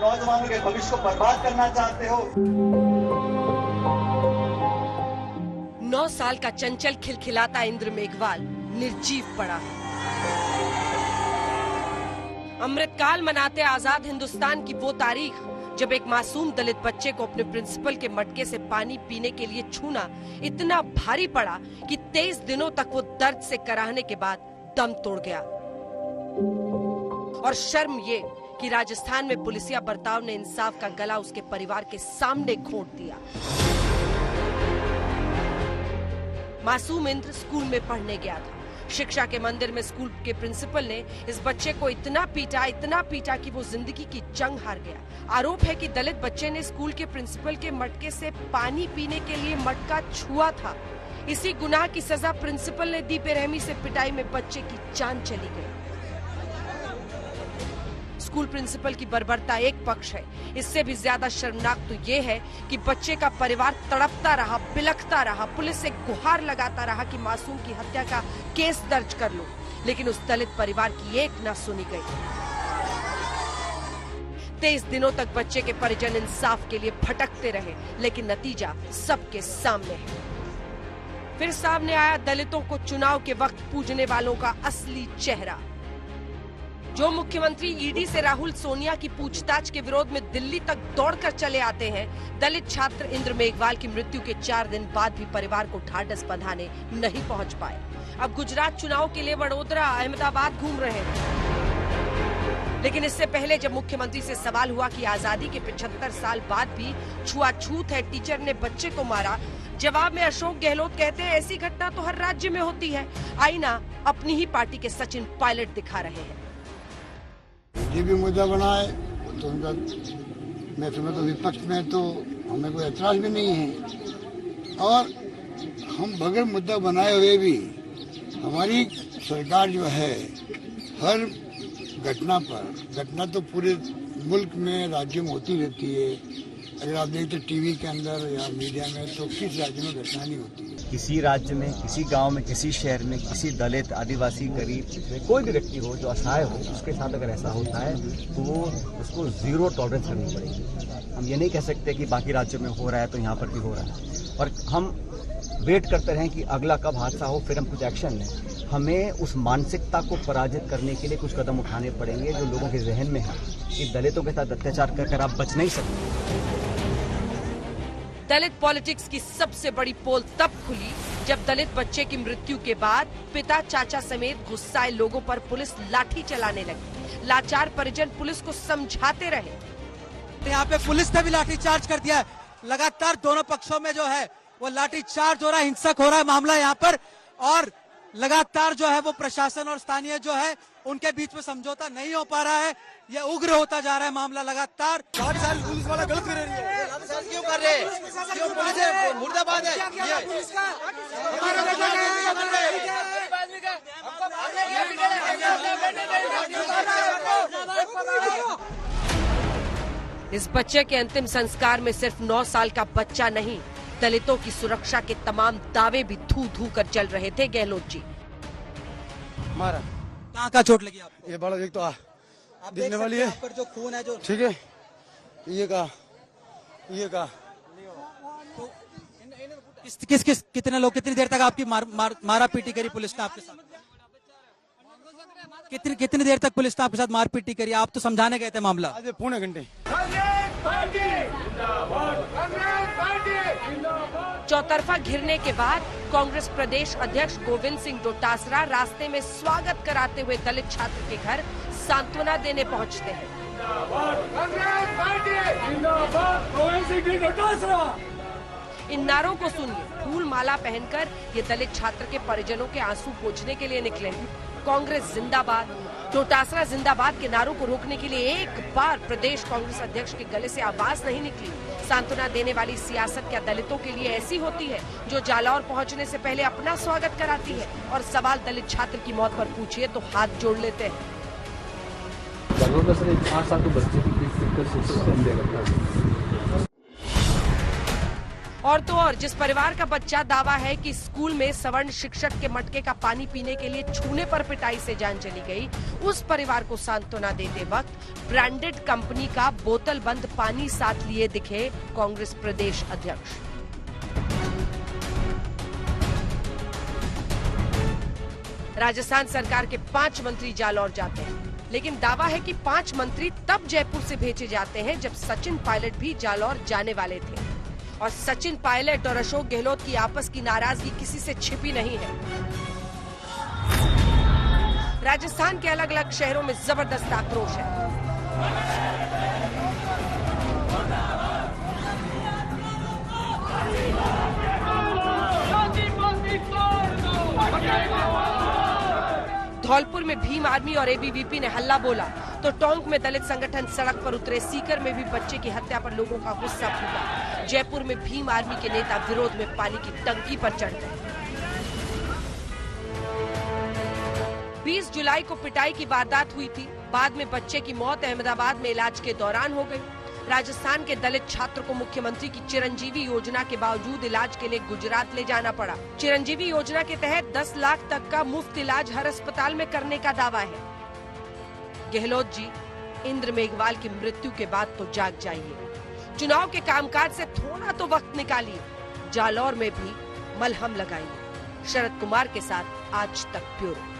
नौजवानों के भविष्य को बर्बाद करना चाहते हो। 9 साल का चंचल खिलखिलाता इंद्र मेघवाल निर्जीव पड़ा है। अमृतकाल मनाते आजाद हिंदुस्तान की वो तारीख जब एक मासूम दलित बच्चे को अपने प्रिंसिपल के मटके से पानी पीने के लिए छूना इतना भारी पड़ा कि 23 दिनों तक वो दर्द से कराहने के बाद दम तोड़ गया। और शर्म ये कि राजस्थान में पुलिसिया बर्ताव ने इंसाफ का गला उसके परिवार के सामने घोंट दिया। मासूम इंद्र स्कूल में पढ़ने गया था। शिक्षा के मंदिर में स्कूल के प्रिंसिपल ने इस बच्चे को इतना पीटा कि वो जिंदगी की जंग हार गया। आरोप है कि दलित बच्चे ने स्कूल के प्रिंसिपल के मटके से पानी पीने के लिए मटका छुआ था। इसी गुनाह की सजा प्रिंसिपल ने दी। बेरहमी से पिटाई में बच्चे की जान चली गई। स्कूल प्रिंसिपल की बर्बरता एक पक्ष है, इससे भी ज्यादा शर्मनाक तो ये है कि बच्चे का परिवार तड़पता रहा, बिलखता रहा, पुलिस से गुहार लगाता रहा कि मासूम की हत्या का केस दर्ज कर लो, लेकिन उस दलित परिवार की एक न सुनी गई। 23 दिनों तक बच्चे के परिजन इंसाफ के लिए भटकते रहे, लेकिन नतीजा सबके सामने है। फिर सामने आया दलितों को चुनाव के वक्त पूजने वालों का असली चेहरा। जो मुख्यमंत्री ईडी से राहुल सोनिया की पूछताछ के विरोध में दिल्ली तक दौड़कर चले आते हैं, दलित छात्र इंद्र मेघवाल की मृत्यु के 4 दिन बाद भी परिवार को ढाढ़स बंधाने नहीं पहुंच पाए। अब गुजरात चुनाव के लिए वडोदरा, अहमदाबाद घूम रहे हैं। लेकिन इससे पहले जब मुख्यमंत्री से सवाल हुआ कि आजादी के 75 साल बाद भी छुआछूत है, टीचर ने बच्चे को मारा, जवाब में अशोक गहलोत कहते हैं ऐसी घटना तो हर राज्य में होती है। आईना अपनी ही पार्टी के सचिन पायलट दिखा रहे हैं। ये भी मुद्दा बनाए तो उनका, मैं समझता तो विपक्ष में तो हमें कोई ऐतराज भी नहीं है। और हम बगैर मुद्दा बनाए हुए भी हमारी सरकार जो है हर घटना तो पूरे मुल्क में, राज्य में होती रहती है। अगर आप देखते टीवी के अंदर या मीडिया में, तो किस राज्य में घटना नहीं होती है। किसी राज्य में, किसी गांव में, किसी शहर में, किसी दलित, आदिवासी, गरीब, कोई भी व्यक्ति हो जो असहाय हो, उसके साथ अगर ऐसा होता है तो वो उसको 0 टॉलरेंस करनी पड़ेगी। हम ये नहीं कह सकते कि बाकी राज्यों में हो रहा है तो यहाँ पर भी हो रहा है, और हम वेट करते रहें कि अगला कब हादसा हो फिर हम कुछ एक्शन लें। हमें उस मानसिकता को पराजित करने के लिए कुछ कदम उठाने पड़ेंगे जो लोगों के जहन में है कि दलितों के साथ अत्याचार कर आप बच नहीं सकते। दलित पॉलिटिक्स की सबसे बड़ी पोल तब खुली जब दलित बच्चे की मृत्यु के बाद पिता, चाचा समेत गुस्साए लोगों पर पुलिस लाठी चलाने लगी। लाचार परिजन पुलिस को समझाते रहे। यहाँ पे पुलिस ने भी लाठी चार्ज कर दिया है। लगातार दोनों पक्षों में जो है वो लाठी चार्ज हो रहा है, हिंसक हो रहा है मामला यहाँ पर, और लगातार जो है वो प्रशासन और स्थानीय जो है उनके बीच में समझौता नहीं हो पा रहा है। ये उग्र होता जा रहा है मामला लगातार। पुलिस वाला गलत कर रही है, क्यों कर रहे हैं? क्यों पुलिस मुर्दाबाद है? इस बच्चे के अंतिम संस्कार में सिर्फ 9 साल का बच्चा नहीं, दलितों की सुरक्षा के तमाम दावे भी धू कर चल रहे थे। गहलोत जी, मारा कहाँ का चोट लगी आपको? ये बड़ा एक तो आप दिखने वाली है, पर जो खून है जो, ठीक है, ये का किस कितने लोग, कितनी देर तक आपकी मारा पीटी करी पुलिस ने आपके साथ? कितनी देर तक पुलिस ने आपके साथ मार पीटी करी? आप तो समझाने गए थे मामला। आज पौने घंटे। चौतरफा घिरने के बाद कांग्रेस प्रदेश अध्यक्ष गोविंद सिंह डोटासरा रास्ते में स्वागत कराते हुए दलित छात्र के घर सांत्वना देने पहुंचते हैं। इन नारों को सुनिए। फूल माला पहनकर ये दलित छात्र के परिजनों के आंसू पोंछने के लिए निकले हैं। कांग्रेस जिंदाबाद, डोटासरा जिंदाबाद के नारों को रोकने के लिए एक बार प्रदेश कांग्रेस अध्यक्ष के गले से आवाज नहीं निकली। सांत्वना देने वाली सियासत क्या दलितों के लिए ऐसी होती है जो जालौर पहुंचने से पहले अपना स्वागत कराती है? और सवाल दलित छात्र की मौत पर पूछिए तो हाथ जोड़ लेते हैं। और तो और जिस परिवार का बच्चा दावा है कि स्कूल में सवर्ण शिक्षक के मटके का पानी पीने के लिए छूने पर पिटाई से जान चली गई, उस परिवार को सांत्वना देते वक्त ब्रांडेड कंपनी का बोतल बंद पानी साथ लिए दिखे कांग्रेस प्रदेश अध्यक्ष। राजस्थान सरकार के 5 मंत्री जालौर जाते हैं, लेकिन दावा है कि 5 मंत्री तब जयपुर से भेजे जाते हैं जब सचिन पायलट भी जालौर जाने वाले थे। और सचिन पायलट और अशोक गहलोत की आपस की नाराजगी किसी से छिपी नहीं है। राजस्थान के अलग अलग शहरों में जबरदस्त आक्रोश है। धौलपुर में भीम आर्मी और एबीवीपी ने हल्ला बोला तो टोंक में दलित संगठन सड़क पर उतरे। सीकर में भी बच्चे की हत्या पर लोगों का गुस्सा फूटा। जयपुर में भीम आर्मी के नेता विरोध में पानी की टंकी पर चढ़ गए। 20 जुलाई को पिटाई की वारदात हुई थी। बाद में बच्चे की मौत अहमदाबाद में इलाज के दौरान हो गई। राजस्थान के दलित छात्र को मुख्यमंत्री की चिरंजीवी योजना के बावजूद इलाज के लिए गुजरात ले जाना पड़ा। चिरंजीवी योजना के तहत 10 लाख तक का मुफ्त इलाज हर अस्पताल में करने का दावा है। गहलोत जी, इंद्र मेघवाल की मृत्यु के बाद तो जाग जाइए। चुनाव के कामकाज से थोड़ा तो वक्त निकालिए। जालौर में भी मलहम लगाइए। शरद कुमार के साथ आज तक ब्यूरो।